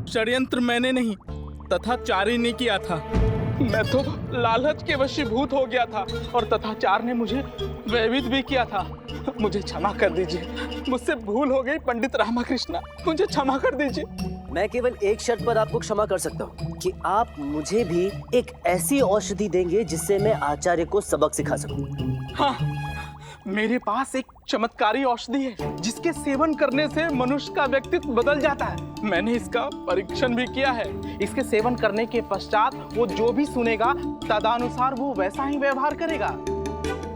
षड्यंत्र मैंने नहीं तथाचारी ने किया था। मैं तो लालच के वशीभूत हो गया था और तथाचार ने मुझे भयभीत भी किया था। मुझे क्षमा कर दीजिए, मुझसे भूल हो गई पंडित रामाकृष्णा, मुझे क्षमा कर दीजिए। मैं केवल एक शर्त पर आपको क्षमा कर सकता हूँ कि आप मुझे भी एक ऐसी औषधि देंगे जिससे मैं आचार्य को सबक सिखा सकूं। हाँ, मेरे पास एक चमत्कारी औषधि है जिसके सेवन करने से मनुष्य का व्यक्तित्व बदल जाता है। मैंने इसका परीक्षण भी किया है। इसके सेवन करने के पश्चात वो जो भी सुनेगा तदनुसार वो वैसा ही व्यवहार करेगा।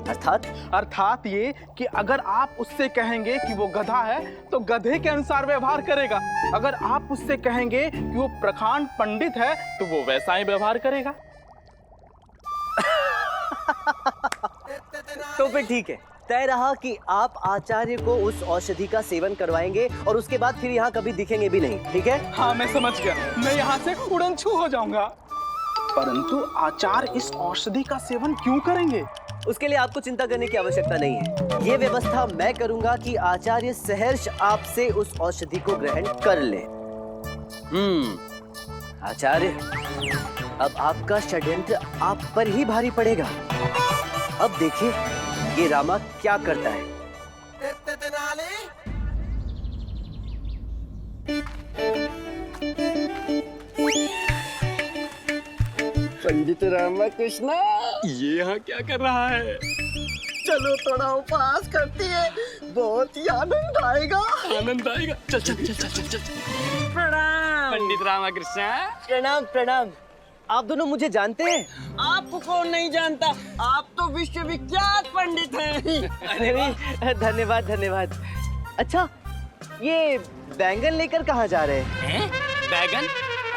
अर्थात ये कि अगर आप उससे कहेंगे कि वो गधा है तो गधे के अनुसार व्यवहार करेगा। अगर आप उससे कहेंगे कि वो प्रखांड पंडित है तो वो वैसा ही व्यवहार करेगा। तो फिर ठीक है, तय रहा कि आप आचार्य को उस औषधि का सेवन करवाएंगे और उसके बाद फिर यहाँ कभी दिखेंगे भी नहीं, ठीक है? हाँ, मैं समझ गया। मैं यहाँ से उड़नछू हो जाऊंगा। परंतु आचार्य इस औषधि का सेवन क्यों करेंगे? उसके लिए आपको चिंता करने की आवश्यकता नहीं है। ये व्यवस्था मैं करूंगा कि आचार्य सहर्ष आपसे उस औषधि को ग्रहण कर ले। आचार्य, अब आपका षड्यंत्र आप पर ही भारी पड़ेगा। अब देखिए ये रामा क्या करता है। पंडित रामाकृष्णा, ये यहाँ क्या कर रहा है? चलो थोड़ा उपवास करती है, बहुत ही आनंद आएगा। आनंद आएगा। चल चल चल चल चल चल। प्रणाम पंडित रामाकृष्ण। प्रणाम प्रणाम। आप दोनों मुझे जानते हैं? आपको कौन नहीं जानता, आप तो विश्वविख्यात पंडित हैं। अरे भी धन्यवाद धन्यवाद। अच्छा, ये बैंगन लेकर कहाँ जा रहे हैं? बैगन?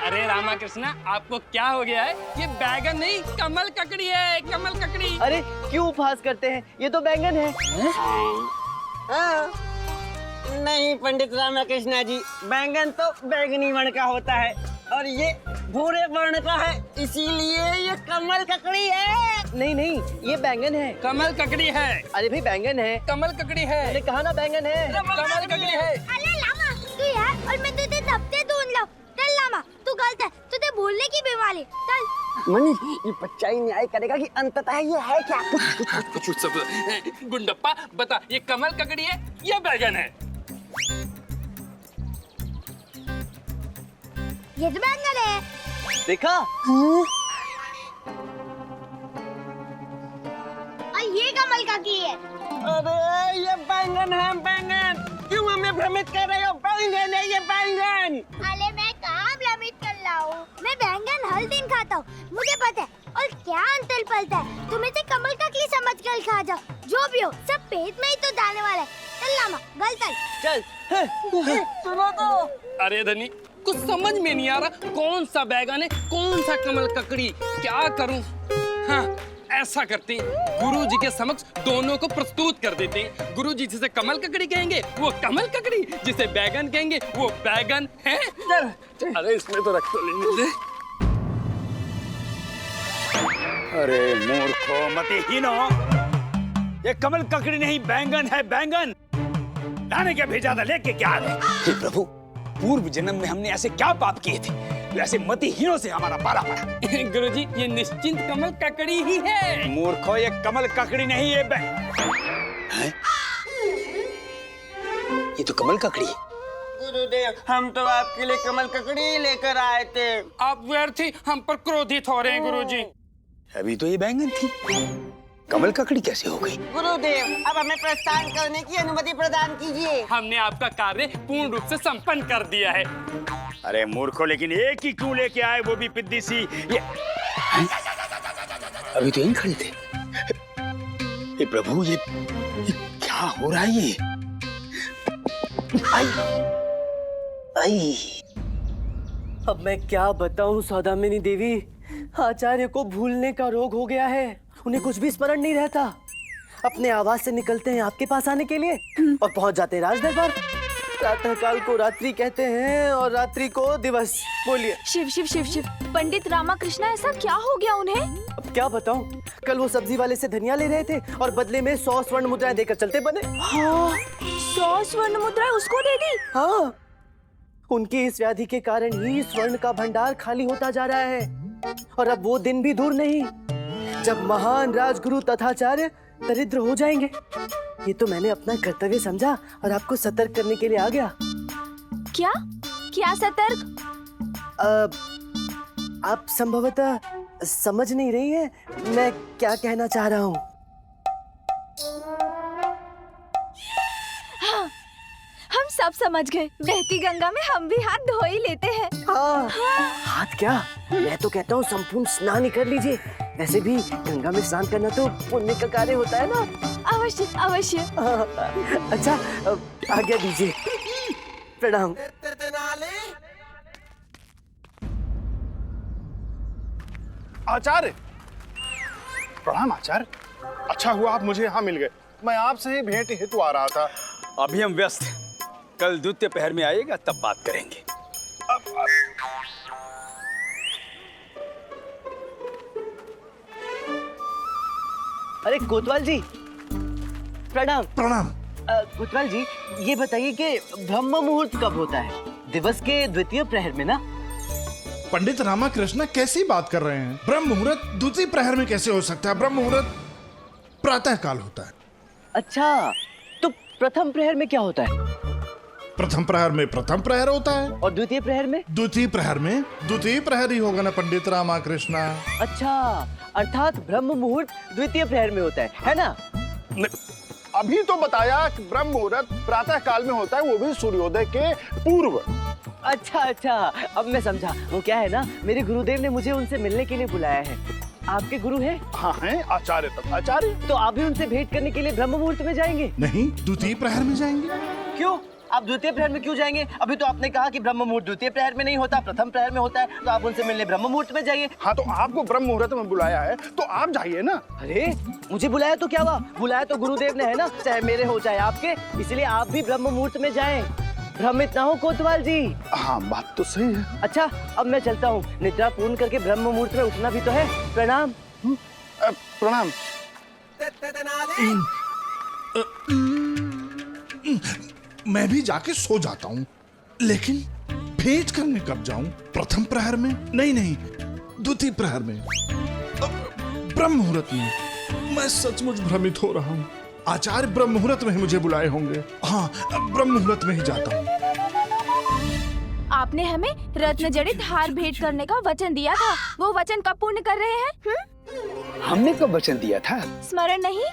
अरे रामाकृष्णा, आपको क्या हो गया है? ये बैगन नहीं, कमल ककड़ी है, कमल ककड़ी। अरे क्यों उपहास करते हैं, ये तो बैंगन है। हाँ, नहीं पंडित रामाकृष्णा जी, बैंगन तो बैंगनी वर्ण का होता है और ये भूरे वर्ण का है, इसीलिए ये कमल ककड़ी है। नहीं नहीं, ये बैंगन है। कमल ककड़ी है। अरे भाई बैंगन है। कमल ककड़ी है। मैंने कहा ना बैंगन है। कमल ककड़ी है। अरे लामा, तू यार और मैं तुझे धपते ढूंढ लाऊं। चल लामा, तू गलत है, तुझे भूलने की बीमारी। चल। मनी, ये बच्चा ही न्याय करेगा कि अंततः ये है क्या? कुछ सब। गुंडप्पा बता, ये कमल ककड़ी है या बैगन है? ये तो बैंगन है। देखा? और ये कमल का की है। अरे ये बैंगन है, बैंगन। क्यों हमें भ्रमित कर रहे हो? बैंगन है ये, बैंगन। अरे मैं कहाँ भ्रमित कर रहा हूँ, मैं बैंगन हर दिन खाता हूँ, मुझे पता है। और क्या अंतर पलता है, तुम इसे कमल का की समझ कर खा जाओ। जो भी हो, सब पेट में ही तो जाने वाला है। चल लामा, गलत। चल। सुनो तो। अरे धनी, कुछ समझ में नहीं आ रहा, कौन सा बैगन है, कौन सा कमल ककड़ी, क्या करूं? हाँ, ऐसा करते हैं, गुरुजी के समक्ष दोनों को प्रस्तुत कर देते हैं। गुरुजी जिसे कमल ककड़ी कहेंगे वो कमल ककड़ी, जिसे बैगन कहेंगे वो बैगन है। अरे इसमें तो रख तो लेने दे। अरे मूर्खो मतिहीनो, ये कमल ककड़ी नहीं बैंगन है, बैंगन। लाने क्या भेजा था, लेके क्या आ गए? हे प्रभु, पूर्व जन्म में हमने ऐसे क्या पाप किए थे, ऐसे मतिहीनों से हमारा पाला पड़ा। गुरुजी, ये निश्चिंत कमल ककड़ी ही है। मूर्खो, ये कमल ककड़ी नहीं, ये ये तो कमल ककड़ी है। गुरुदेव, हम तो आपके लिए कमल ककड़ी लेकर आए थे। आप व्यर्थ ही हम पर क्रोधित हो रहे हैं गुरुजी। अभी तो ये बैंगन थी, कमल ककड़ी कैसे हो गई? गुरुदेव, अब हमें प्रस्थान करने की अनुमति प्रदान कीजिए। हमने आपका कार्य पूर्ण रूप से संपन्न कर दिया है। अरे मूर्खो, लेकिन एक ही क्यों लेके आए, वो भी पिद्दी सी। ये अभी तो यहीं खड़े थे। ये प्रभु, ये क्या हो रहा है? ये आई, आई। अब मैं क्या बताऊं सौदामिनी देवी, आचार्य को भूलने का रोग हो गया है। उन्हें कुछ भी स्मरण नहीं रहता। अपने आवाज से निकलते हैं आपके पास आने के लिए और पहुंच जाते हैं राज दरबार। प्रातः काल को रात्रि कहते हैं और रात्रि को दिवस। बोलिए। शिव शिव शिव शिव, पंडित रामाकृष्णा, ऐसा क्या हो गया उन्हें? अब क्या बताऊं, कल वो सब्जी वाले से धनिया ले रहे थे और बदले में 100 स्वर्ण मुद्राएं देकर चलते बने। हाँ, 100 स्वर्ण मुद्राएं उसको दे दी। हाँ, उनकी इस व्याधि के कारण ही स्वर्ण का भंडार खाली होता जा रहा है। और अब वो दिन भी दूर नहीं जब महान राजगुरु तथाचार्य दरिद्र हो जाएंगे। ये तो मैंने अपना कर्तव्य समझा और आपको सतर्क करने के लिए आ गया। क्या क्या सतर्क? आप संभवतः समझ नहीं रही हैं मैं क्या कहना चाह रहा हूँ। हाँ, हम सब समझ गए। बहती गंगा में हम भी हाथ धो ही लेते हैं। हाँ, हाथ क्या, मैं तो कहता हूँ संपूर्ण स्नान ही कर लीजिए। वैसे भी गंगा में स्नान करना तो पुण्य का कार्य होता है ना। अवश्य अवश्य। अच्छा, आज्ञा दीजिए। प्रणाम। आचार्य, प्रणाम आचार्य। अच्छा हुआ आप मुझे यहाँ मिल गए। मैं आपसे ही भेंट हेतु आ रहा था। अभी हम व्यस्त हैं। कल द्वितीय पहर में आइएगा तब बात करेंगे। अरे कोतवाल जी, प्रणाम। प्रणाम। कोतवाल जी, ये बताइए कि ब्रह्म मुहूर्त कब होता है? दिवस के द्वितीय प्रहर में ना? पंडित रामाकृष्ण कैसी बात कर रहे हैं? ब्रह्म मुहूर्त द्वितीय प्रहर में कैसे हो सकता है? ब्रह्म मुहूर्त प्रातः काल होता है। अच्छा, तो प्रथम प्रहर में क्या होता है? प्रथम प्रहर में प्रथम प्रहर होता है और द्वितीय प्रहर में? द्वितीय प्रहर में द्वितीय प्रहर ही होगा ना पंडित रामाकृष्ण। अच्छा, अर्थात ब्रह्म मुहूर्त द्वितीय प्रहर में होता है ना? अभी तो बताया कि ब्रह्म मुहूर्त प्रातः काल में होता है, वो भी सूर्योदय के पूर्व। अच्छा अच्छा, अब मैं समझा। वो क्या है ना, मेरे गुरुदेव ने मुझे उनसे मिलने के लिए बुलाया है। आपके गुरु हैं? हाँ हैं, आचार्य तथा आचार्य। तो आप भी उनसे भेंट करने के लिए ब्रह्म मुहूर्त में जाएंगे? नहीं, द्वितीय प्रहर में जाएंगे। क्यों? आप द्वितीय प्रहर में क्यों जाएंगे? अभी तो आपने कहा कि ब्रह्म मुहूर्त द्वितीय प्रहर में नहीं होता, प्रथम प्रहर में होता है। तो आप उनसे मिलने ब्रह्म मुहूर्त में जाइए। हाँ, तो आपको ब्रह्म मुहूर्त में बुलाया है तो आप जाइए ना। अरे, मुझे बुलाया तो क्या हुआ? बुलाया तो गुरुदेव ने है ना, चाहे मेरे हो चाहे आपके। इसलिए आप भी ब्रह्म मुहूर्त में जाएं। भ्रमित ना हो कोतवाल जी। हाँ, बात तो सही है। अच्छा, अब मैं चलता हूँ। निद्रा पूर्ण करके ब्रह्म मुहूर्त में उठना भी तो है। प्रणाम। प्रणाम। मैं भी जाके सो जाता हूँ, लेकिन भेंट करने कब जाऊं? प्रथम प्रहर में? नहीं, द्वितीय प्रहर में, ब्रह्म मुहूर्त में। मैं सचमुच भ्रमित हो रहा हूँ। आचार्य ब्रह्म मुहूर्त में ही मुझे बुलाए होंगे। हाँ, ब्रह्म मुहूर्त में ही जाता हूँ। आपने हमें रत्न जड़ित हार भेंट करने का वचन दिया था। वो वचन कब पूर्ण कर रहे हैं? हमने कब वचन दिया था? स्मरण नहीं?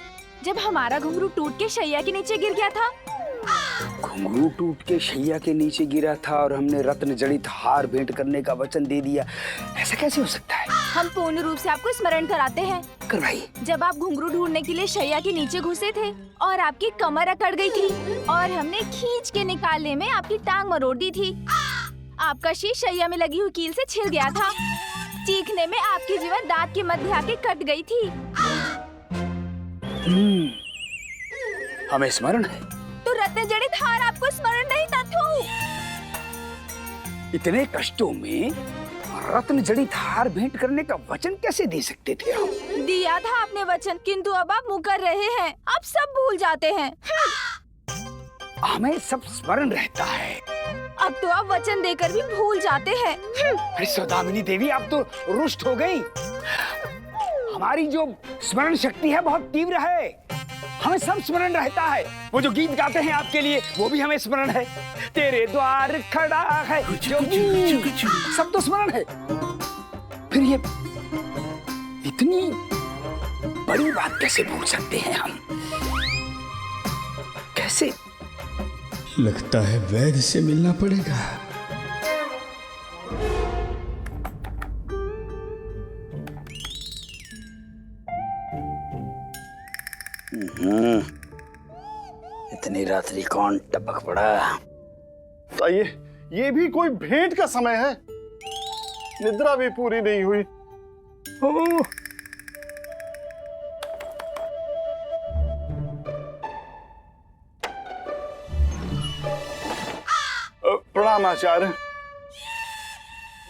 जब हमारा घुंघरू टूट के शैया के नीचे गिर गया था। घुंघरू टूट के शैया के नीचे गिरा था और हमने रत्न जड़ित हार भेंट करने का वचन दे दिया। ऐसा कैसे हो सकता है? हम पूर्ण रूप से आपको स्मरण कराते हैं। करवाइए। जब आप घुंघरू ढूंढने के लिए शैया के नीचे घुसे थे और आपकी कमर अकड़ गई थी और हमने खींच के निकालने में आपकी टांग मरोड़ दी थी। आपका शीश शैया में लगी हुई कील से छिल गया था। चीखने में आपकी जीवा दांत के मध्य आके कट गई थी। हमें स्मरण है। तो रत्न जड़ित हार आपको स्मरण नहीं था? इतने कष्टों में रत्न जड़ित हार भेंट करने का वचन कैसे दे सकते थे हम? दिया था आपने वचन, किंतु अब आप मुकर रहे हैं। आप सब भूल जाते हैं। हमें सब स्मरण रहता है। अब तो आप वचन देकर भी भूल जाते हैं। अरे सौदामिनी देवी, आप तो रुष्ट हो गई। हमारी जो स्मरण शक्ति है बहुत तीव्र है। हमें सब स्मरण रहता है। वो जो गीत गाते हैं आपके लिए, वो भी हमें स्मरण है। तेरे द्वार खड़ा है जो सब तो स्मरण है। फिर ये इतनी बड़ी बात कैसे भूल सकते हैं हम? कैसे? लगता है वैद्य से मिलना पड़ेगा। इतनी रात्रि कौन टपक पड़ा? तो ये भी कोई भेंट का समय है? निद्रा भी पूरी नहीं हुई। प्रणाम आचार्य।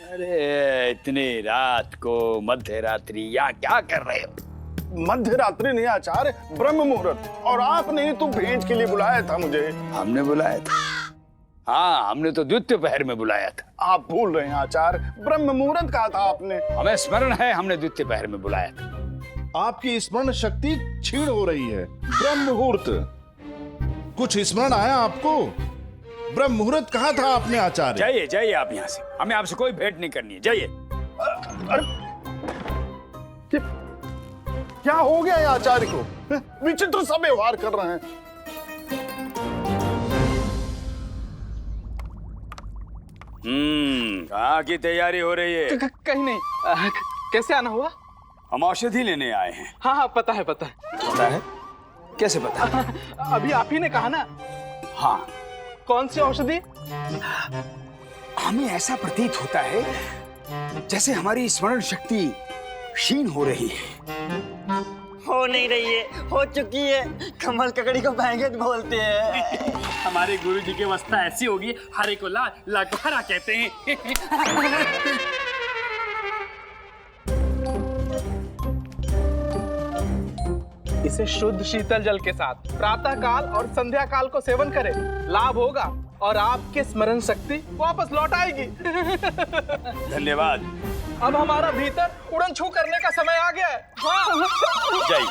अरे इतनी रात को मध्य रात्रि यहाँ क्या कर रहे हो? मध्य रात्रि नहीं आचार्य, ब्रह्म मुहूर्त। और आपने ही तो भेंट के लिए बुलाया था मुझे। हमने बुलाया था? हाँ, हमने तो द्वितीय पहर में बुलाया था। आप भूल रहे हैं आचार्य, ब्रह्म मुहूर्त कहा था आपने। हमें स्मरण है, हमने द्वितीय पहर में बुलाया था। आपकी स्मरण शक्ति क्षीण हो रही है। ब्रह्म मुहूर्त, कुछ स्मरण आया आपको? ब्रह्म मुहूर्त कहा था आपने आचार्य। जाइए जाइए आप यहाँ से, हमें आपसे कोई भेंट नहीं करनी है, जाइए। क्या हो गया है आचार्य को? विचित्र सा व्यवहार कर रहे हैं। कहाँ की तैयारी हो रही है? कहीं नहीं। कैसे आना हुआ? हम औषधि लेने आए हैं। हाँ हाँ, पता है पता है। पता है? कैसे पता है? अभी आप ही ने कहा ना। हाँ। कौन सी औषधि? हमें ऐसा प्रतीत होता है जैसे हमारी स्मरण शक्ति क्षीण हो रही है। हो नहीं रही है, हो चुकी है। कमल ककड़ी को बैंगन बोलते हैं। हमारे गुरुजी की अवस्था ऐसी होगी, हरे को लाल, लाल को हरा कहते हैं। इसे शुद्ध शीतल जल के साथ प्रातः काल और संध्या काल को सेवन करें, लाभ होगा और आपकी स्मरण शक्ति वापस लौट आएगी। धन्यवाद। अब हमारा भीतर उड़न छू करने का समय आ गया है। हाँ। जाइए।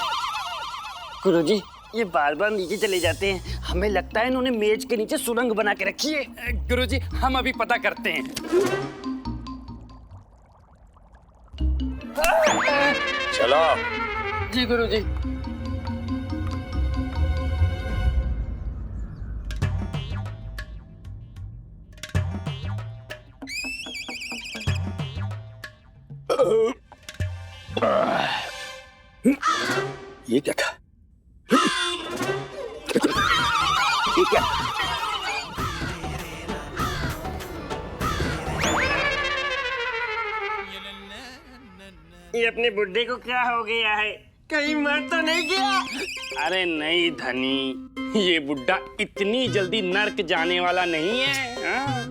गुरुजी, ये बार बार नीचे चले जाते हैं। हमें लगता है इन्होंने मेज के नीचे सुरंग बना के रखी है। गुरुजी, हम अभी पता करते हैं। चलो। जी गुरुजी। ये क्या था? ये क्या? ये अपने बुड्ढे को क्या हो गया है? कहीं मर तो नहीं गया? अरे नहीं धनी, ये बुड्ढा इतनी जल्दी नर्क जाने वाला नहीं है। हाँ?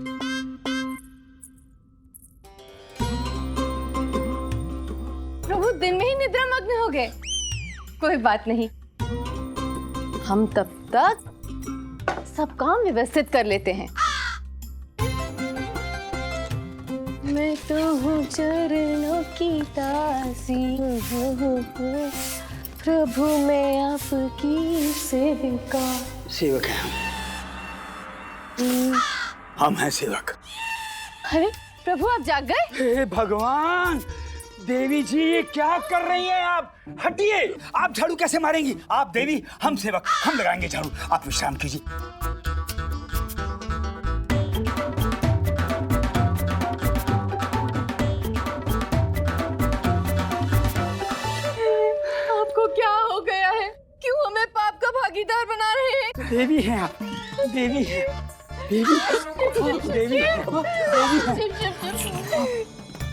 प्रभु दिन में ही निद्रा मग्न हो गए। कोई बात नहीं, हम तब तक सब काम व्यवस्थित कर लेते हैं। मैं तो हूँ चरणों की दासी, प्रभु मैं आपकी सेविका। सेवक है हम हैं सेवक। अरे प्रभु, आप जाग गए? हे भगवान, देवी जी ये क्या कर रही हैं आप? हटिए। आप झाड़ू कैसे मारेंगी? आप देवी, हम सेवक, हम लगाएंगे झाड़ू। आप विश्राम कीजिए। आपको क्या हो गया है? क्यों हमें पाप का भागीदार बना रहे हैं? देवी हैं आप, देवी हैं, देवी, देवी,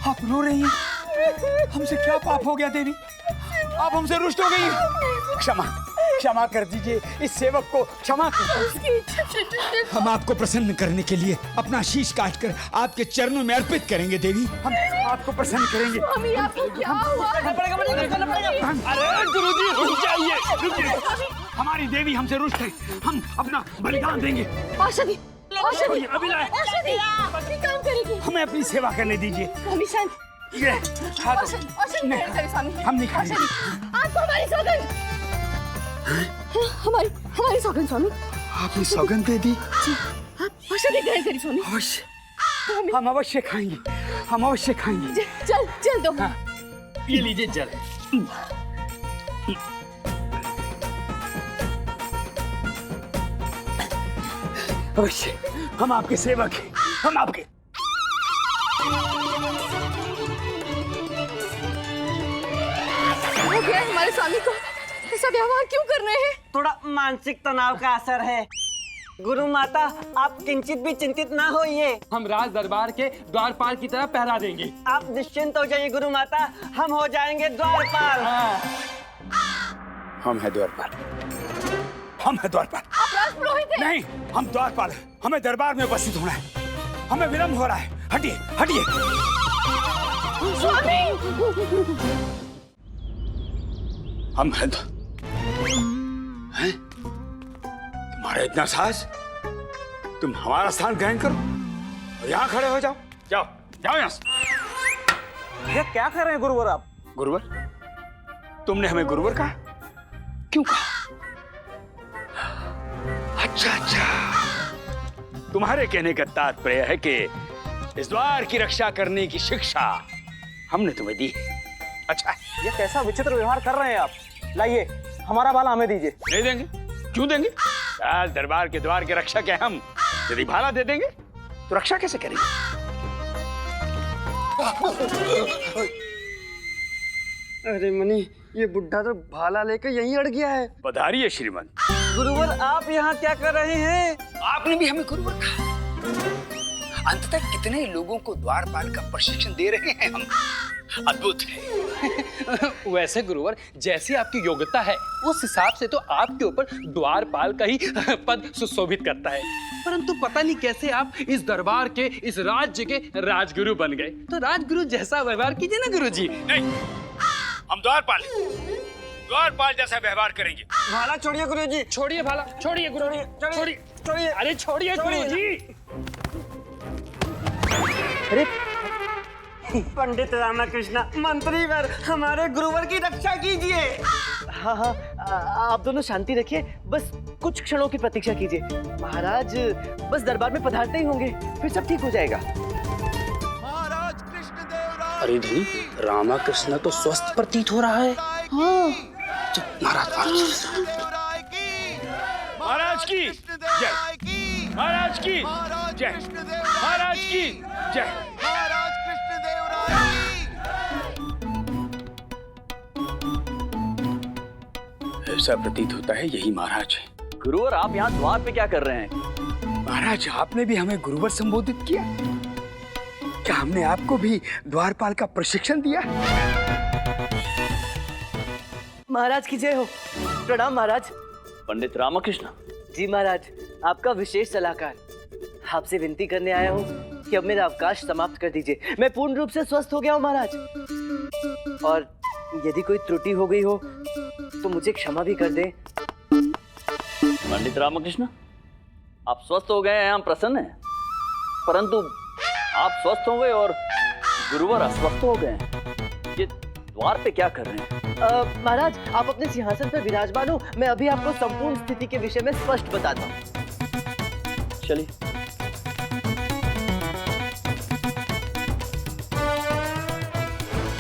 आप रो रही हैं। हमसे क्या पाप हो गया देवी? आप हमसे रुष्ट हो गई। क्षमा, क्षमा कर दीजिए, इस सेवक को क्षमा कर। हम आपको प्रसन्न करने के लिए अपना शीश काटकर आपके चरणों में अर्पित करेंगे देवी। हम आपको प्रसन्न करेंगे। स्वामी, आपको क्या हुआ? अरे गुरुजी रुक जाइए, रुकिए। हमारी देवी हमसे रुष्ट है, हम अपना बलिदान देंगे। औषधि, औषधि, अभी लाए। औषधि काम करेगी। हमें अपनी सेवा करने दीजिए। स्वामी शांत। ये हाथ औषधि ग्रहण करें स्वामी। हम नहीं खाएंगे। आपको हमारी सौगंध, हमारी सौगंध स्वामी। आपने सौगंध दे दी? आप औषधि ग्रहण करें स्वामी। अवश्य, हम अवश्य खाएंगे, हम अवश्य खाएंगे। जल दो। हाँ, ये लीजिए जल। अवश्य, हम आपके सेवक हैं, हम आपके। हो गया हमारे स्वामी को, ऐसा व्यवहार क्यों कर रहे हैं? थोड़ा मानसिक तनाव का असर है। गुरु माता, आप किंचित भी चिंतित ना होइए। हम राज दरबार के द्वारपाल की तरह पहरा देंगे। आप निश्चिंत हो जाइए गुरु माता, हम हो जाएंगे द्वारपाल। हम हैं द्वारपाल, हम हैं द्वारपाल। आप राजपुरोहित हैं? नहीं, हम द्वारपाल हैं। हमें दरबार में उपस्थित होना है, हमें विलम्ब हो रहा है। हटिए, हटिए। स्वामी, हम हैं? तुम्हारा इतना साहस? तुम हमारा स्थान ग्रहण करो और यहाँ खड़े हो जाओ। जाओ जाओ यहाँ से। ये क्या कर रहे हैं गुरुवर आप? गुरुवर? तुमने हमें गुरुवर कहा? क्यों कहा? अच्छा अच्छा, तुम्हारे कहने का तात्पर्य है कि इस द्वार की रक्षा करने की शिक्षा हमने तुम्हें दी है। अच्छा, ये कैसा विचित्र व्यवहार कर रहे हैं आप? लाइए, हमारा भाला हमें दीजिए। नहीं देंगे। क्यों देंगे? राज दरबार के द्वार के रक्षक हैं हम। यदि भाला दे देंगे तो रक्षा कैसे करेंगे? अरे मनी, ये बुढ़ा तो भाला लेकर यहीं अड़ गया है। पधारिए श्रीमान। गुरुवर, आप यहाँ क्या कर रहे हैं? आपने भी हमें गुरुवर कहा। अंततः कितने लोगों को द्वारपाल का प्रशिक्षण दे रहे हैं हम। अद्भुत है। वैसे गुरुवर, जैसी आपकी योग्यता है उस हिसाब से तो आपके ऊपर द्वारपाल का ही पद सुशोभित करता है, परंतु पता नहीं कैसे आप इस दरबार के, इस राज्य के राजगुरु बन गए। तो राजगुरु जैसा व्यवहार कीजिए ना गुरुजी। नहीं, हम द्वारपाल जैसा व्यवहार करेंगे। भाला छोड़िए गुरुजी। छोड़िए भाला, छोड़िए गुरुजी, छोड़िए, छोड़िए। अरे छोड़िए गुरुजी। अरे पंडित रामकृष्ण, मंत्रीवर, हमारे गुरुवर की रक्षा कीजिए। हाँ हाँ, आप दोनों शांति रखिए, बस कुछ क्षणों की प्रतीक्षा कीजिए। महाराज बस दरबार में पधारते ही होंगे, फिर सब ठीक हो जाएगा। अरे धनी, रामाकृष्ण तो स्वस्थ प्रतीत हो रहा है। हाँ। महाराज महाराज की जय, महाराज की जय, महाराज की जय। ऐसा प्रतीत होता है यही महाराज है। गुरुवर, आप यहाँ द्वार पे क्या कर रहे हैं? महाराज, आपने भी हमें गुरुवर संबोधित किया। क्या हमने आपको भी द्वारपाल का प्रशिक्षण दिया? महाराज की जय हो। प्रणाम महाराज। पंडित रामकृष्ण। जी महाराज, आपका विशेष सलाहकार। आपसे विनती करने आया हूँ कि अब मेरा अवकाश समाप्त कर दीजिए। मैं पूर्ण रूप से स्वस्थ हो गया हूँ महाराज, और यदि कोई त्रुटि हो गई हो तो मुझे क्षमा भी कर दें। पंडित रामकृष्ण, आप स्वस्थ हो गए हैं, हम प्रसन्न हैं, परंतु आप स्वस्थ हो गए और गुरुवर अस्वस्थ हो गए हैं। ये द्वार पे क्या कर रहे हैं? महाराज, आप अपने सिंहासन पर विराजमान हो, मैं अभी आपको संपूर्ण स्थिति के विषय में स्पष्ट बताता हूँ। चलिए।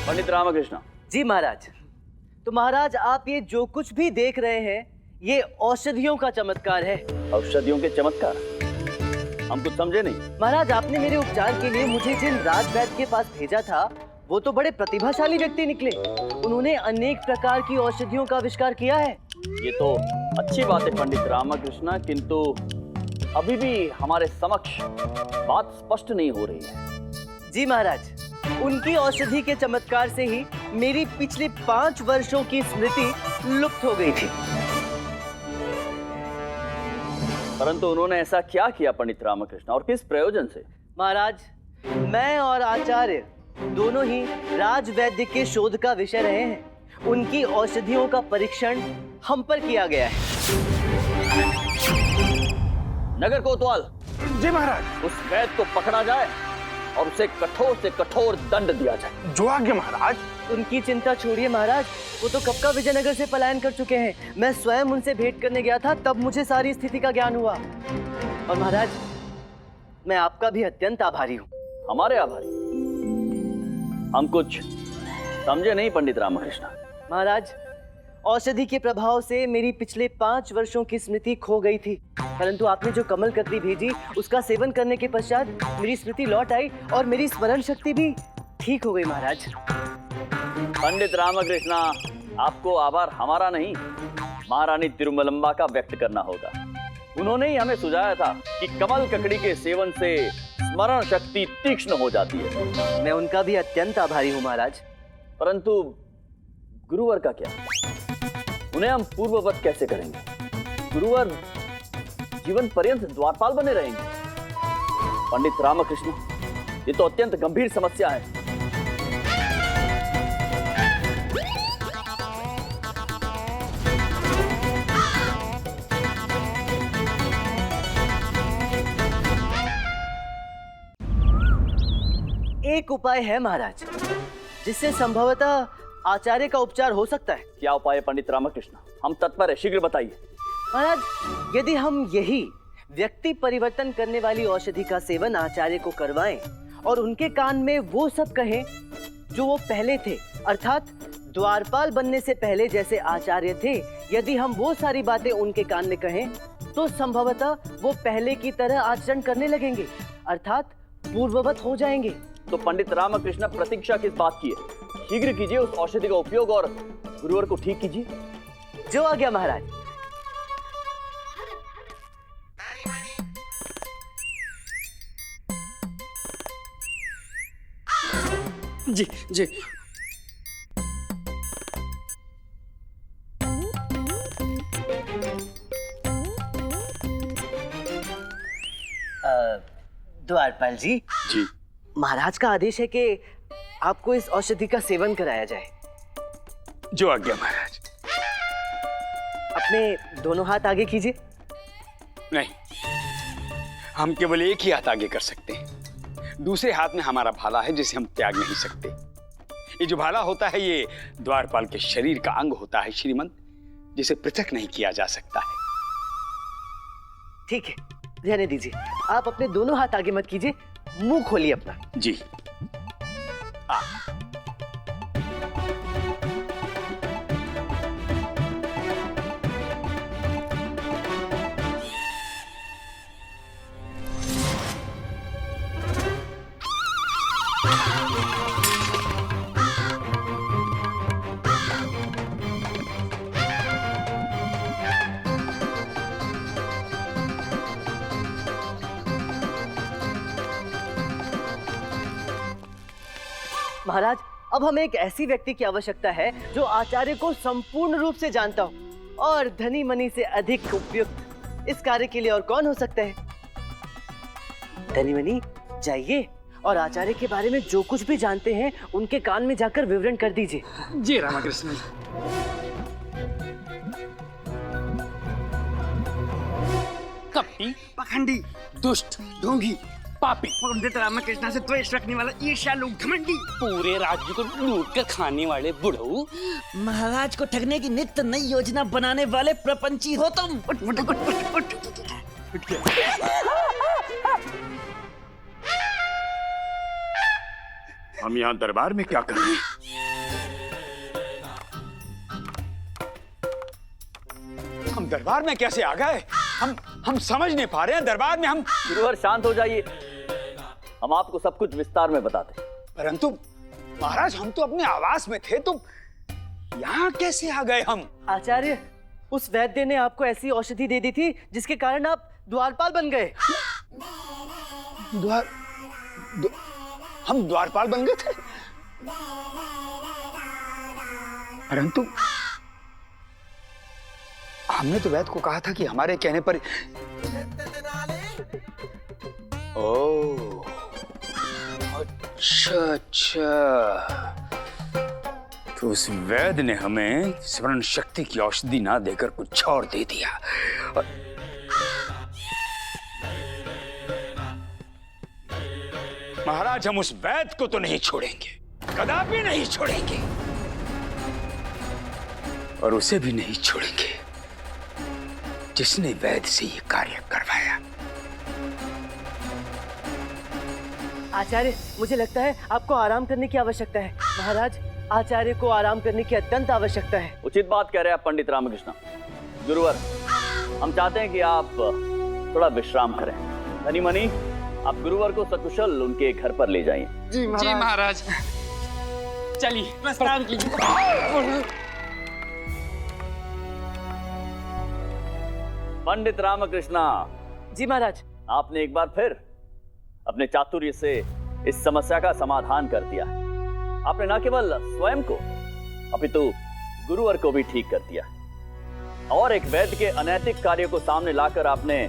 पंडित रामकृष्ण। जी महाराज। तो महाराज, आप ये जो कुछ भी देख रहे हैं, ये औषधियों का चमत्कार है। औषधियों के चमत्कार? हम कुछ समझे नहीं। महाराज, आपने मेरे उपचार के लिए मुझे जिन राजवैद्य के पास भेजा था, वो तो बड़े प्रतिभाशाली व्यक्ति निकले। उन्होंने अनेक प्रकार की औषधियों का आविष्कार किया है। ये तो अच्छी बात है पंडित रामकृष्ण, किंतु अभी भी हमारे समक्ष बात स्पष्ट नहीं हो रही है। जी महाराज, उनकी औषधि के चमत्कार से ही मेरी पिछले 5 वर्षों की स्मृति लुप्त हो गई थी। परंतु उन्होंने ऐसा क्या किया पंडित रामकृष्ण, और किस प्रयोजन से? महाराज, मैं और आचार्य दोनों ही राजवैद्य के शोध का विषय रहे हैं। उनकी औषधियों का परीक्षण हम पर किया गया है। नगर कोतवाल। जी महाराज। उस वैद्य को पकड़ा जाए और उसे कठोर से कठोर दंड दिया जाए। जो आज्ञा महाराज। उनकी चिंता छोड़िए महाराज, वो तो कब का विजयनगर से पलायन कर चुके हैं। मैं स्वयं उनसे भेंट करने गया था, तब मुझे सारी स्थिति का ज्ञान हुआ। और महाराज, मैं आपका भी अत्यंत आभारी हूँ। हमारे आभारी? हम कुछ समझे नहीं पंडित रामकृष्ण। महाराज, औषधि के प्रभाव से मेरी पिछले 5 वर्षों की स्मृति खो गई थी, परंतु आपने जो कमल ककड़ी भेजी, उसका सेवन करने के पश्चात मेरी स्मृति लौट आई और मेरी स्मरण शक्ति भी ठीक हो गई। महाराज। पंडित रामकृष्ण, आपको आभार हमारा नहीं, महारानी तिरुमलंबा का व्यक्त करना होगा। उन्होंने ही हमें सुझाया था कि कमल ककड़ी के सेवन से स्मरण शक्ति तीक्ष्ण हो जाती है। मैं उनका भी अत्यंत आभारी हूँ महाराज। परंतु गुरुवर का क्या? उन्हें हम पूर्ववत कैसे करेंगे? गुरुवर जीवन पर्यंत द्वारपाल बने रहेंगे। पंडित रामकृष्ण, ये तो अत्यंत गंभीर समस्या है। एक उपाय है महाराज, जिससे संभवतः आचार्य का उपचार हो सकता है। क्या उपाय है पंडित रामकृष्ण? हम तत्पर है, शीघ्र बताइए। महाराज, यदि हम यही व्यक्ति परिवर्तन करने वाली औषधि का सेवन आचार्य को करवाएं और उनके कान में वो सब कहें जो वो पहले थे, अर्थात द्वारपाल बनने से पहले जैसे आचार्य थे, यदि हम वो सारी बातें उनके कान में कहें तो संभवतः वो पहले की तरह आचरण करने लगेंगे, अर्थात पूर्ववत हो जाएंगे। तो पंडित रामकृष्ण प्रतीक्षा किस बात की है? शीघ्र कीजिए उस औषधि का उपयोग और गुरुवर को ठीक कीजिए। जो आ गया महाराज। जी जी। द्वारपाल जी, जी महाराज का आदेश है कि आपको इस औषधि का सेवन कराया जाए। जो आज्ञा महाराज। अपने दोनों हाथ आगे कीजिए। नहीं, हम केवल एक ही हाथ आगे कर सकते हैं। दूसरे हाथ में हमारा भाला है जिसे हम त्याग नहीं सकते। ये जो भाला होता है ये द्वारपाल के शरीर का अंग होता है श्रीमंत, जिसे पृथक नहीं किया जा सकता है। ठीक है, रहने दीजिए। आप अपने दोनों हाथ आगे मत कीजिए, मुंह खोलिए अपना। जी। महाराज, अब हमें एक ऐसी व्यक्ति की आवश्यकता है जो आचार्य को संपूर्ण रूप से जानता हो और धनी मनी से अधिक उपयुक्त इस कार्य के लिए और कौन हो सकता है? धनी मनी, जाइए और आचार्य के बारे में जो कुछ भी जानते हैं उनके कान में जाकर विवरण कर दीजिए। जी रामकृष्ण। कपटी, पखंडी, दुष्ट, ढोंगी, पापी, पंडित रामकृष्ण से द्वेष रखने वाला ईर्ष्यालु, घमंडी, पूरे राज्य को लूट कर खाने वाले बुढ़ऊ, महाराज को ठगने की नित्य नई योजना बनाने वाले प्रपंची हो तुम। उठ उठ उठ उठ उठ उठ। हम यहाँ दरबार में क्या कर रहे हैं? हम दरबार में कैसे आ गए? हम समझ नहीं पा रहे हैं। दरबार में हम। गुरुवर शांत हो जाइए, हम आपको सब कुछ विस्तार में बताते। परंतु महाराज, हम तो अपने आवास में थे, तो यहाँ कैसे आ गए हम? आचार्य, उस वैद्य ने आपको ऐसी औषधि दे दी थी जिसके कारण आप द्वारपाल बन गए। हम द्वारपाल बन गए थे, परंतु हमने तो वैद्य को कहा था कि हमारे कहने पर। ओह, अच्छा अच्छा, तो उस वैद्य ने हमें स्मरण शक्ति की औषधि ना देकर कुछ और दे दिया। महाराज, हम उस वैद्य को तो नहीं छोड़ेंगे, कदापि नहीं छोड़ेंगे, और उसे भी नहीं छोड़ेंगे जिसने वैद्य से ये कार्य करवाया। आचार्य, मुझे लगता है आपको आराम करने की आवश्यकता है। महाराज, आचार्य को आराम करने की अत्यंत आवश्यकता है। उचित बात कह रहे हैं आप पंडित रामकृष्ण। गुरुवर, हम चाहते हैं कि आप थोड़ा विश्राम करें। धनी मनी, आप गुरुवर को सकुशल उनके घर पर ले जाइए। जी महाराज। चलिए, प्रस्थान कीजिए। पंडित रामकृष्ण। जी महाराज। आपने एक बार फिर अपने चातुर्य से इस समस्या का समाधान कर दिया। आपने न केवल स्वयं को अपितु गुरुवर को भी ठीक कर दिया, और एक वैद्य के अनैतिक कार्यों को सामने लाकर आपने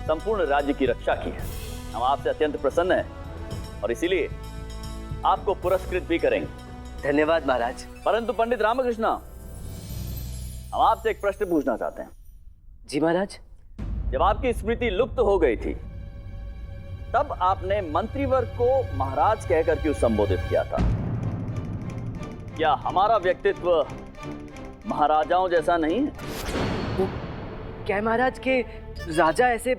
संपूर्ण राज्य की रक्षा की है। हम आपसे अत्यंत प्रसन्न हैं और इसीलिए आपको पुरस्कृत भी करेंगे। धन्यवाद महाराज। परंतु पंडित रामकृष्ण, हम आपसे एक प्रश्न पूछना चाहते हैं। जी महाराज। जब आपकी स्मृति लुप्त हो गई थी तब आपने मंत्रीवर्ग को महाराज कहकर क्यों संबोधित किया था? क्या हमारा व्यक्तित्व महाराजाओं जैसा नहीं है? वो क्या महाराज के राजा ऐसे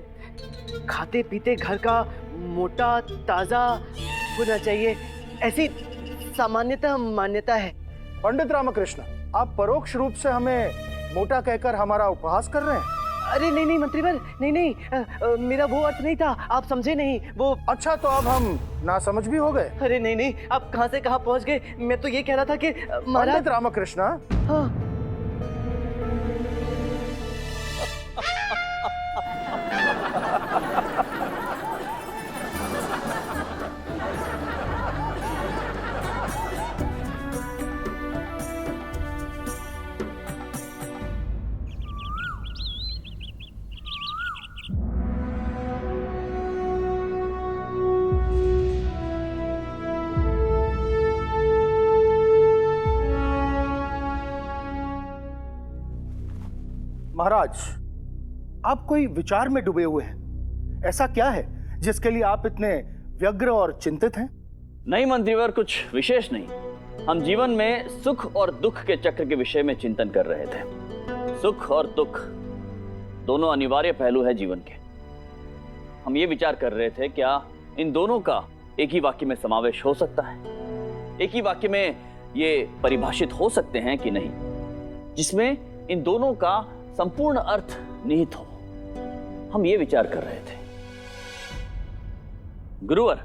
खाते पीते घर का मोटा ताजा होना चाहिए, ऐसी सामान्यतः मान्यता है। पंडित रामकृष्ण, आप परोक्ष रूप से हमें मोटा कहकर हमारा उपहास कर रहे हैं। अरे नहीं नहीं मंत्रीवर, नहीं नहीं, मेरा वो अर्थ नहीं था, आप समझे नहीं। वो अच्छा, तो अब हम नासमझ भी हो गए। अरे नहीं नहीं, आप कहाँ से कहाँ पहुँच गए। मैं तो ये कह रहा था कि महाराज। पंडित रामकृष्ण, हाँ। महाराज, आप कोई विचार में डूबे हुए हैं। ऐसा क्या है जिसके लिए आप इतने व्यग्र और चिंतित हैं? नहीं मंत्रीवर, कुछ विशेष नहीं। हम जीवन में सुख और दुख के चक्र के विषय में चिंतन कर रहे थे। सुख और दुख दोनों अनिवार्य पहलू है जीवन के। हम ये विचार कर रहे थे क्या इन दोनों का एक ही वाक्य में समावेश हो सकता है, एक ही वाक्य में ये परिभाषित हो सकते हैं कि नहीं, जिसमें इन दोनों का संपूर्ण अर्थ निहित हो। हम ये विचार कर रहे थे। गुरुवर,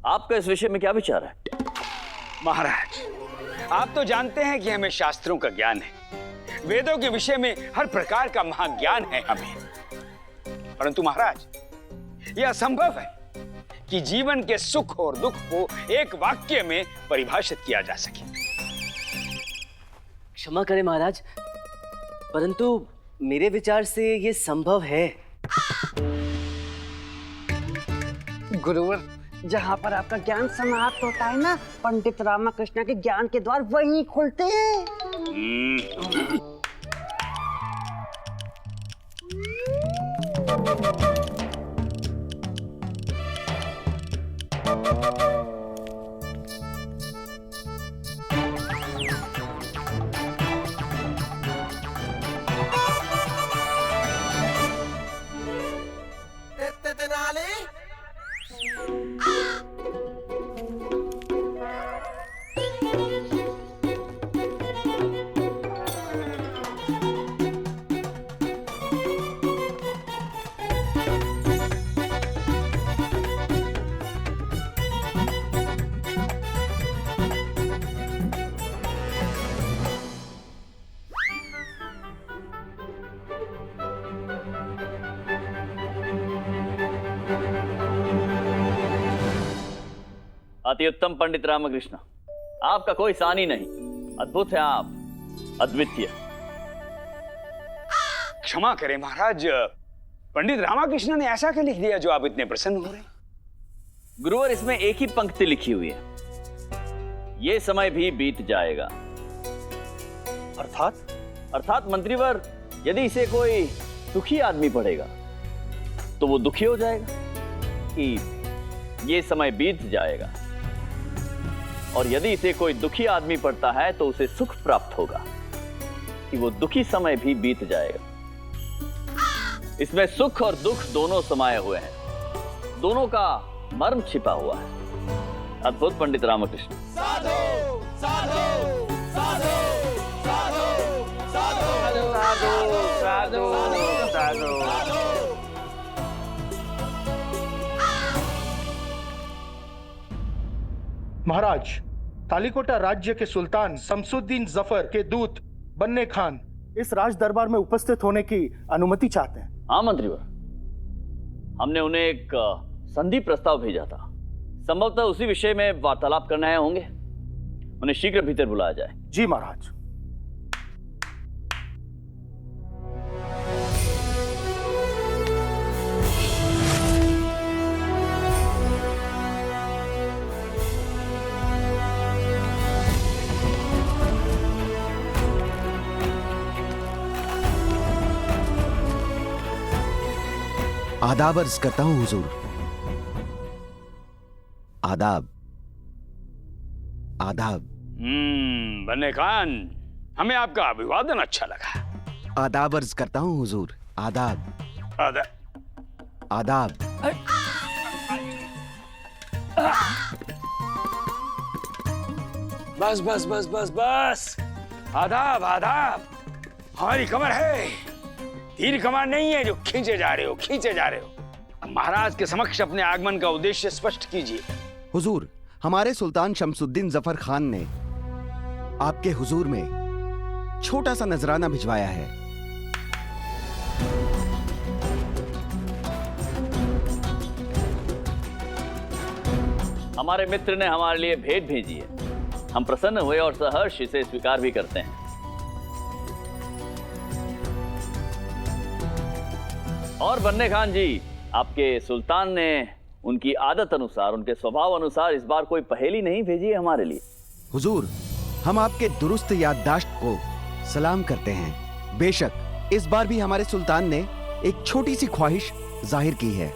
आपका इस विषय में क्या विचार है? महाराज, आप तो जानते हैं कि हमें शास्त्रों का ज्ञान है, वेदों के विषय में हर प्रकार का महाज्ञान है हमें। परंतु महाराज, यह असंभव है कि जीवन के सुख और दुख को एक वाक्य में परिभाषित किया जा सके। क्षमा करें महाराज, परंतु मेरे विचार से ये संभव है। गुरुवर, जहाँ पर आपका ज्ञान समाप्त होता है ना, पंडित रामकृष्ण के ज्ञान के द्वार वहीं खुलते हैं। अति उत्तम पंडित रामकृष्ण, आपका कोई सानी नहीं। अद्भुत है आप, अद्वितीय। क्षमा करें महाराज, पंडित रामकृष्ण ने ऐसा क्या लिख दिया जो आप इतने प्रसन्न हो रहे हैं? गुरुवर, इसमें एक ही पंक्ति लिखी हुई है, ये समय भी बीत जाएगा। अर्थात मंत्रीवर, यदि इसे कोई दुखी आदमी पढ़ेगा तो वो दुखी हो जाएगा कि ये समय बीत जाएगा, और यदि इसे कोई दुखी आदमी पढ़ता है तो उसे सुख प्राप्त होगा कि वो दुखी समय भी बीत जाएगा। इसमें सुख और दुख दोनों समाये हुए हैं, दोनों का मर्म छिपा हुआ है। अद्भुत पंडित रामकृष्ण। साधु साधु साधु साधु साधु साधु साधु। महाराज, तालिकोटा राज्य के सुल्तान शमसुद्दीन जफर के दूत बन्ने खान इस राज दरबार में उपस्थित होने की अनुमति चाहते हैं। हाँ मंत्रीवर, हमने उन्हें एक संधि प्रस्ताव भेजा था। संभवतः उसी विषय में वार्तालाप करने आए होंगे। उन्हें शीघ्र भीतर बुलाया जाए। जी महाराज। आदाब अर्ज करता हूँ हुजूर। आदाब। आदाब। बन्ने खान, हमें आपका अभिवादन अच्छा लगा। आदाब अर्ज करता हूँ हुजूर। आदाब। आदाब। बस बस बस बस बस, आदाब आदाब। हमारी कमर है, तीर कमान नहीं है जो खींचे जा रहे हो, खींचे जा रहे हो। अब महाराज के समक्ष अपने आगमन का उद्देश्य स्पष्ट कीजिए। हुजूर, हमारे सुल्तान शमसुद्दीन जफर खान ने आपके हुजूर में छोटा सा नजराना भिजवाया है। हमारे मित्र ने हमारे लिए भेंट भेजी है। हम प्रसन्न हुए और सहर्ष इसे स्वीकार भी करते हैं। और बन्ने खान जी, आपके सुल्तान ने उनकी आदत अनुसार, उनके स्वभाव अनुसार इस बार कोई पहेली नहीं भेजी है हमारे लिए। हुजूर, हम आपके दुरुस्त याददाश्त को सलाम करते हैं। बेशक इस बार भी हमारे सुल्तान ने एक छोटी सी ख्वाहिश जाहिर की है।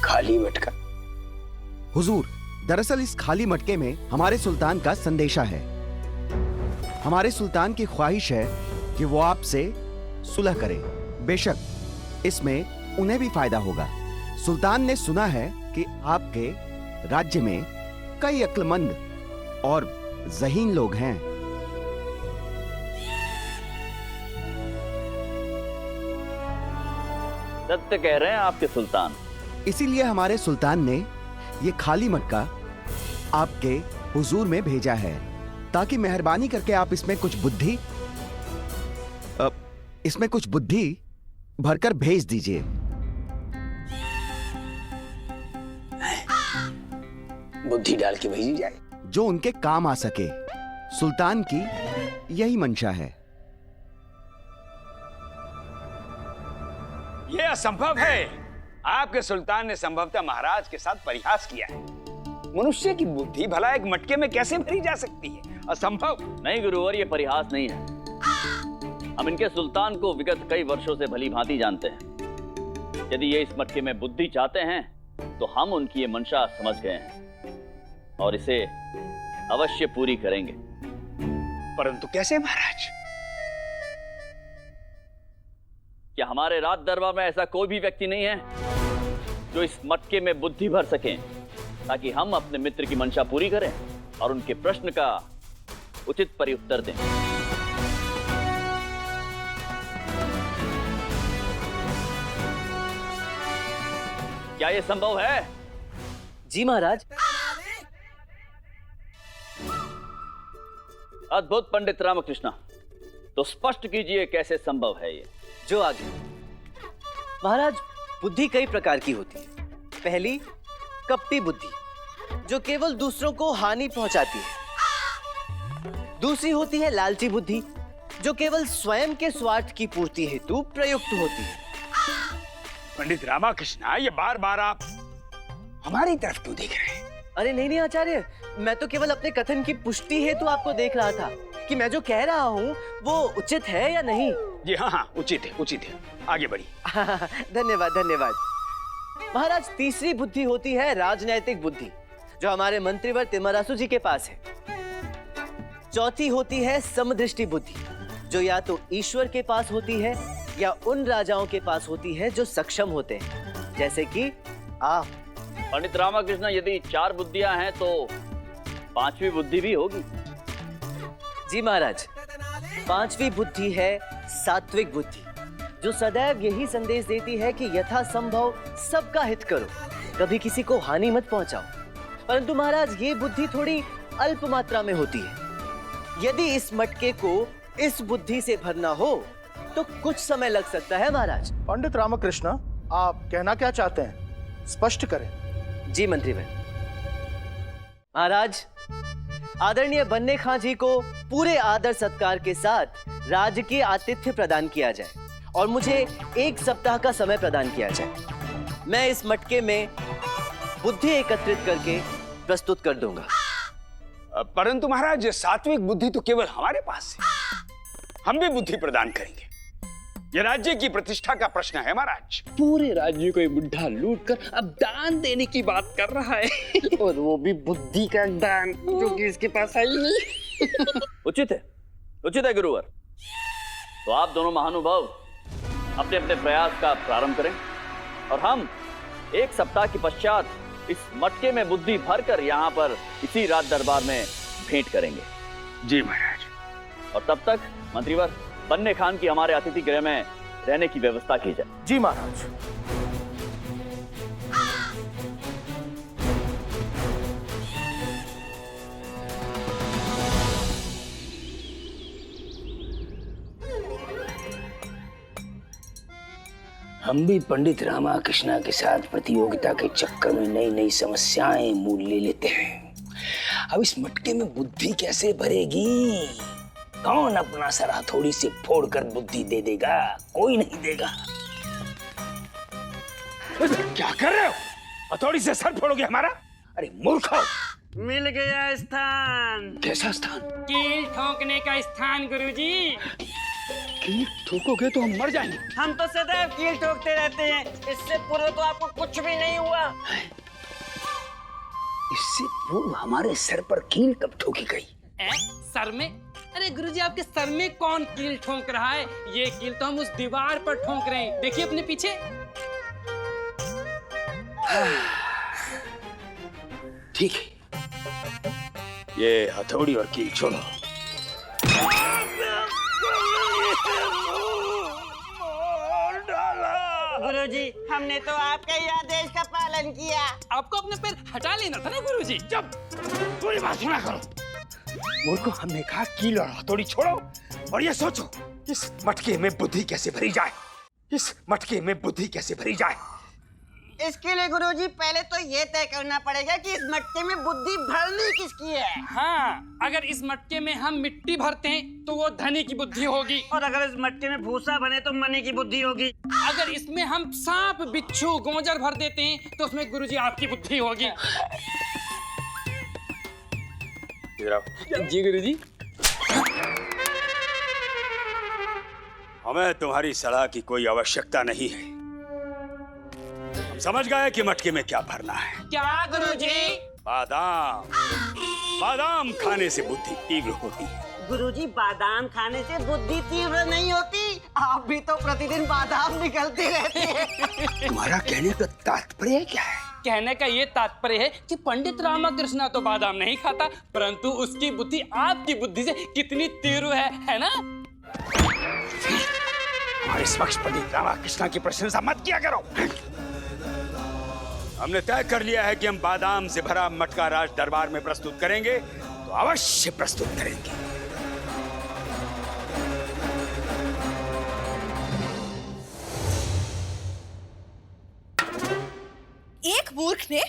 खाली मटका। हुजूर, दरअसल इस खाली मटके में हमारे सुल्तान का संदेशा है। हमारे सुल्तान की ख्वाहिश है कि वो आपसे सुलह करे। बेशक इसमें उन्हें भी फायदा होगा। सुल्तान ने सुना है कि आपके राज्य में कई अक्लमंद और ज़हीन लोग हैं। सत्य कह रहे हैं आपके सुल्तान। इसीलिए हमारे सुल्तान ने ये खाली मटका आपके हुजूर में भेजा है, ताकि मेहरबानी करके आप इसमें कुछ बुद्धि भरकर भेज दीजिए। बुद्धि डाल के भेजी जाए जो उनके काम आ सके। सुल्तान की यही मंशा है। यह असंभव है। आपके सुल्तान ने संभवतः महाराज के साथ परिहास किया है। मनुष्य की बुद्धि भला एक मटके में कैसे भरी जा सकती है? असंभव। नहीं गुरुवर, ये परिहास नहीं है। हम इनके सुल्तान को विगत कई वर्षों से भली भांति जानते हैं। यदि ये इस मटके में बुद्धि चाहते हैं तो हम उनकी ये मंशा समझ गए हैं और इसे अवश्य पूरी करेंगे। परंतु कैसे महाराज? क्या हमारे राज दरबार में ऐसा कोई भी व्यक्ति नहीं है जो इस मटके में बुद्धि भर सकें, ताकि हम अपने मित्र की मंशा पूरी करें और उनके प्रश्न का उचित परिउत्तर दें? क्या यह संभव है? जी महाराज। अद्भुत पंडित रामकृष्ण, तो स्पष्ट कीजिए कैसे संभव है ये? जो आगे। महाराज, बुद्धि कई प्रकार की होती है। पहली, कपटी बुद्धि, जो केवल दूसरों को हानि पहुंचाती है। दूसरी होती है लालची बुद्धि, जो केवल स्वयं के स्वार्थ की पूर्ति हेतु प्रयुक्त होती है। पंडित रामकृष्ण, ये बार बार आप हमारी तरफ क्यों देख रहे हैं? अरे नहीं आचार्य, मैं तो केवल अपने कथन की पुष्टि हेतु आपको देख रहा था कि मैं जो कह रहा हूँ वो उचित है या नहीं। जी हाँ, उचित है, उचित है। आगे बढ़िए। धन्यवाद धन्यवाद। महाराज, तीसरी बुद्धि होती है राजनैतिक बुद्धि, जो हमारे मंत्रीवर तिम्मरासु जी के पास है। चौथी होती है समदृष्टि बुद्धि, जो या तो ईश्वर के पास होती है या उन राजाओं के पास होती है जो सक्षम होते हैं, जैसे कि आप। पंडित रामकृष्ण, यदि 4 बुद्धियां हैं तो 5वीं बुद्धि भी होगी। जी महाराज, 5वीं बुद्धि है सात्विक बुद्धि, जो सदैव यही संदेश देती है कि यथासंभव सबका हित करो, कभी किसी को हानि मत पहुंचाओ। परंतु महाराज, ये बुद्धि थोड़ी अल्प मात्रा में होती है। यदि इस मटके को इस बुद्धि से भरना हो तो कुछ समय लग सकता है महाराज। पंडित रामकृष्ण, आप कहना क्या चाहते हैं? स्पष्ट करें। जी मंत्रीवर। महाराज, आदरणीय बन्ने खां जी को पूरे आदर सत्कार के साथ राजकीय आतिथ्य प्रदान किया जाए और मुझे 1 सप्ताह का समय प्रदान किया जाए। मैं इस मटके में बुद्धि एकत्रित करके प्रस्तुत कर दूंगा। परंतु महाराज, सात्विक बुद्धि तो केवल हमारे पास है। हम भी बुद्धि प्रदान करेंगे। ये राज्य की प्रतिष्ठा का प्रश्न है महाराज। पूरे राज्य को ये बुढ़ा लूट कर अब दान देने की बात कर रहा है और वो भी बुद्धि का दान, जो कि इसके पास है ही नहीं। उचित है गुरुवर। तो आप दोनों महानुभाव अपने अपने प्रयास का प्रारंभ करें और हम 1 सप्ताह के पश्चात इस मटके में बुद्धि भरकर यहाँ पर इसी राज दरबार में भेंट करेंगे। जी महाराज। और तब तक मंत्रीवर, बन्ने खान की हमारे अतिथि गृह में रहने की व्यवस्था की जाए। जी महाराज। हम भी पंडित रामाकृष्णा के साथ प्रतियोगिता के चक्कर में नई नई समस्याएं मूल ले लेते हैं। अब इस मटके में बुद्धि कैसे भरेगी? कौन अपना सर हथौड़ी से फोड़कर बुद्धि दे देगा? कोई नहीं देगा। क्या कर रहे हो? हथौड़ी से सर फोड़ोगे हमारा? अरे मूर्खो! मिल गया स्थान। कैसा स्थान? कील ठोकने का स्थान गुरुजी। कील ठोकोगे तो हम मर जाएंगे। हम तो सदैव कील ठोकते रहते हैं। इससे पूर्व तो आपको कुछ भी नहीं हुआ। इससे पूर्व हमारे सर पर कील कब ठोकी गई? सर में? अरे गुरुजी, आपके सर में कौन कील ठोक रहा है? ये कील तो हम उस दीवार पर ठोक रहे हैं। देखिए अपने पीछे। ठीक है, ये हथौड़ी और कील छोड़ो। गुरुजी, हमने तो आपके ही आदेश का पालन किया। आपको अपने पैर हटा लेना था ना गुरुजी। जब पूरी बात सुना करो। मूर्खो, हमने कहा कील और हथौड़ी छोड़ो और ये सोचो इस मटके में बुद्धि कैसे भरी जाए। इस मटके में बुद्धि कैसे भरी जाए। इसके लिए गुरुजी पहले तो ये तय करना पड़ेगा कि इस मटके में बुद्धि भरनी किसकी है। हाँ, अगर इस मटके में हम मिट्टी भरते हैं तो वो धनी की बुद्धि होगी, और अगर इस मटके में भूसा भरे तो मनी की बुद्धि होगी। अगर इसमें हम सांप, बिच्छू, गोंजर भर देते हैं तो उसमें गुरुजी आपकी बुद्धि होगी। जी गुरुजी। हमें तुम्हारी सलाह की कोई आवश्यकता नहीं है। हम समझ गए कि मटके में क्या भरना है। क्या गुरुजी? बादाम। बादाम खाने से बुद्धि तीव्र होती है। गुरुजी, बादाम खाने से बुद्धि तीव्र नहीं होती। आप भी तो प्रतिदिन बादाम निकलते रहते हैं। तुम्हारा कहने का तात्पर्य क्या है? कहने का ये तात्पर्य है कि पंडित रामाकृष्णा तो बादाम नहीं खाता, परंतु उसकी बुद्धि आपकी बुद्धि से कितनी तीव्र है ना? हमारे समक्ष पंडित रामाकृष्णा की प्रशंसा मत किया करो। हमने तय कर लिया है कि हम बादाम से भरा मटका राज दरबार में प्रस्तुत करेंगे, तो अवश्य प्रस्तुत करेंगे। एक मूर्ख ने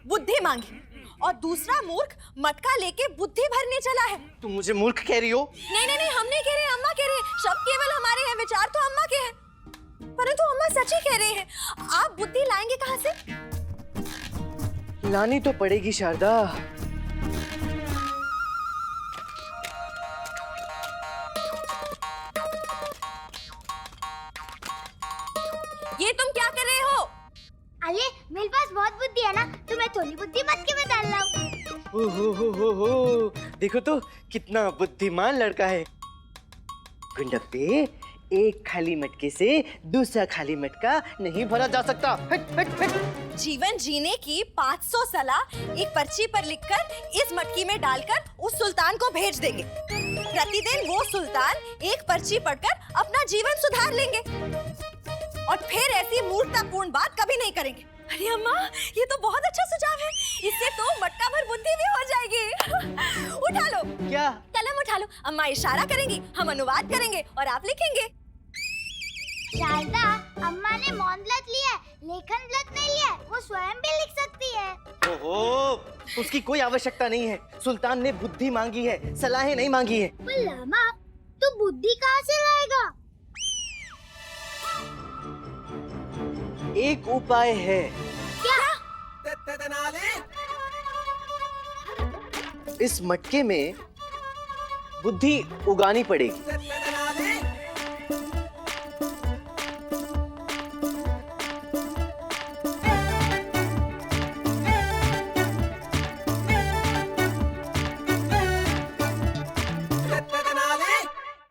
बुद्धि मांगी और दूसरा मूर्ख मटका लेके बुद्धि भरने चला है। तुम मुझे मूर्ख कह रही हो? नहीं नहीं नहीं, हम नहीं कह रहे, अम्मा कह रही है। शब्द केवल हमारे हैं, विचार तो अम्मा के हैं। परंतु अम्मा सच ही कह रहे हैं। आप बुद्धि लाएंगे कहाँ से? लानी तो पड़ेगी शारदा। ये तुम क्या कर रहे हो? अरे मेरे पास बहुत बुद्धि है ना, तो मैं थोड़ी बुद्धि मटके में डाल रहा हूँ। हो, देखो तो कितना बुद्धिमान लड़का है। गुंडप्पे, एक खाली मटके से दूसरा खाली मटका नहीं भरा जा सकता। हट, हट, हट। जीवन जीने की 500 सलाह एक पर्ची पर लिखकर इस मटकी में डालकर उस सुल्तान को भेज देंगे। प्रतिदिन वो सुल्तान एक पर्ची पढ़कर अपना जीवन सुधार लेंगे और फिर ऐसी मूर्खतापूर्ण बात कभी नहीं करेंगे। अरे अम्मा, ये तो बहुत अच्छा सुझाव है। इससे तो मटका भर बुद्धि भी हो जाएगी। उठा लो। क्या? कलम उठा लो। अम्मा इशारा करेंगी, हम अनुवाद करेंगे और आप लिखेंगे। शारदा, अम्मा ने मौन व्रत लिया है, लेखन व्रत नहीं लिया है। वो स्वयं भी लिख सकती है। ओहो, उसकी कोई आवश्यकता नहीं है। सुल्तान ने बुद्धि मांगी है, सलाहें नहीं मांगी है। पर लामा, तू बुद्धि कहाँ से लाएगा? एक उपाय है। इस मटके में बुद्धि उगानी पड़ेगी।